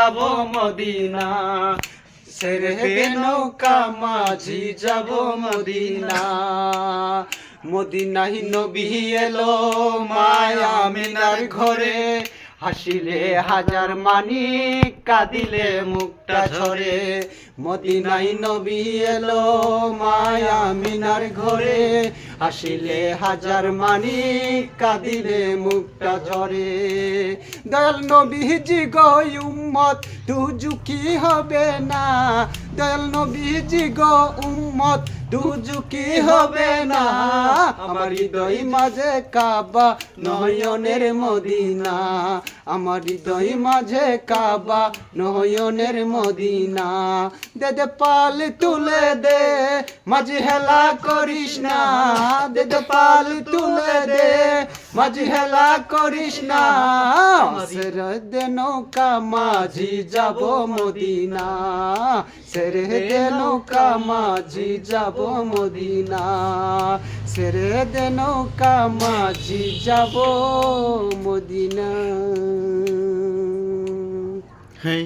যাব মদিনা, ছেড়ে দে নৌকা মাঝি যাব মদিনা। মদিনায় নবী এলো মায়া আমিনার ঘরে, হাসিলে হাজার মানিক কাঁদিলে মুক্তা ঝরে। মদিনায় নবী এলো মায়া আমিনার ঘরে, হাসিলে হাজার মানিক কাঁদিলে মুক্তা ঝরে। দয়াল নবীজি গো উম্মত দুজুকি হবে না, দয়াল নবীজি গো উম্মত দুজুকি হবে না। আমার হৃদয় মাঝে কাবা নয়নের মদিনা, আমার হৃদয় মাঝে কাবা নয়নের মদিনা। দে দে পাল তুলে দে মাঝি হেলা করিস না, দে দে পাল তুলে দে মাঝি হেলা করিস না। ছেড়ে দে নৌকা মাঝি যাব মদিনা, ছেড়ে দে নৌকা মাঝি যাব মদিনা, ছেড়ে দে নৌকা মাঝি যাব মদিনা। হ্যাঁ।